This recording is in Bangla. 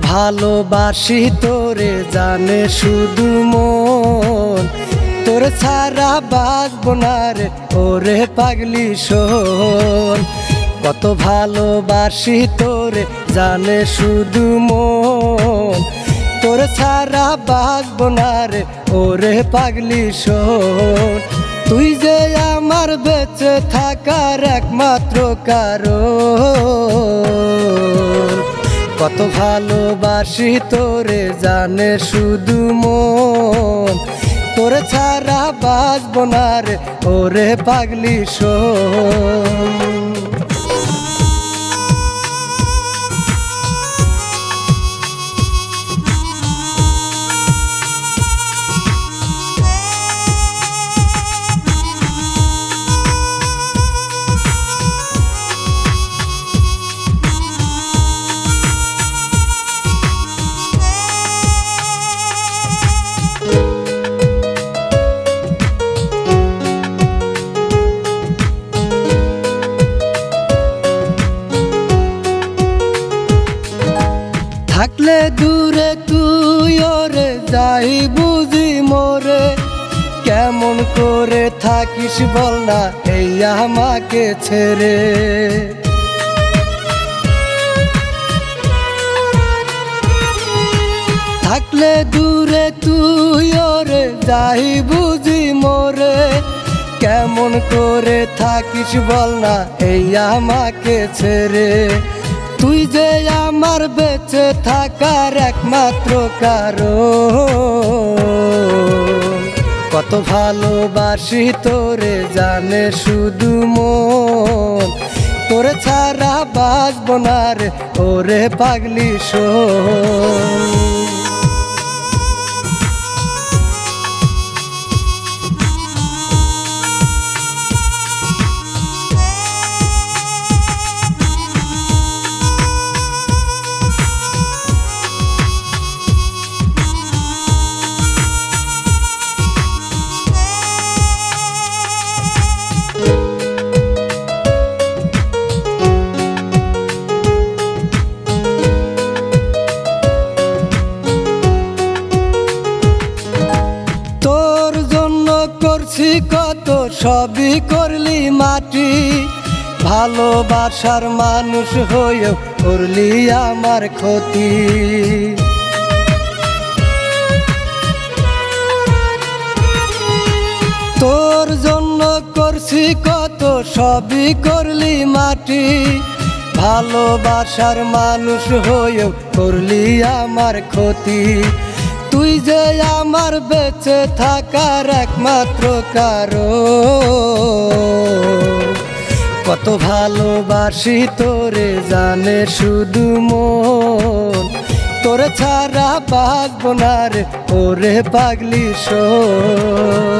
ভালোবাসি তোরে জানে শুধু মন, তোরে ছাড়া বাঁচবো না রে ওরে পাগলি শোন। কত ভালোবাসি তোরে জানে শুধু মন, তোরে ছাড়া বাঁচবো না রে ওরে পাগলি শোন। তুই যে আমার বেঁচে থাকার একমাত্র কারণ, কত ভালোবাসি তোরে জানে শুধু মন, তোরে ছাড়া বাঁচবো না রে ওরে পাগলি শোন। থাকলে দূরে তুই ওরে যাই বুঝি মোরে, কেমন করে থাকিস বল না এই আমাকে ছেড়ে। থাকলে দূরে তুই ওরে যাই বুঝি মোরে, কেমন করে থাকিস বল না এই আমাকে ছেড়ে। তুই যে আমার বেঁচে থাকার একমাত্র কারণ, কত ভালোবাসি তোরে জানে শুধু মন, তোরে ছাড়া বাঁচবো না রে ওরে পাগলি শোন। কত সবই করলি মাটি, ভালোবাসার মানুষ হয়েও করলি আমার ক্ষতি। তোর জন্য করছি কত সবই করলি মাটি, ভালোবাসার মানুষ হয়েও করলি আমার ক্ষতি। তুই যে আমার বেঁচে থাকার একমাত্র কারণ, কত ভালোবাসি তোরে জানে শুধু মন, তোরে ছাড়া বাঁচবো না রে ওরে পাগলি শোন।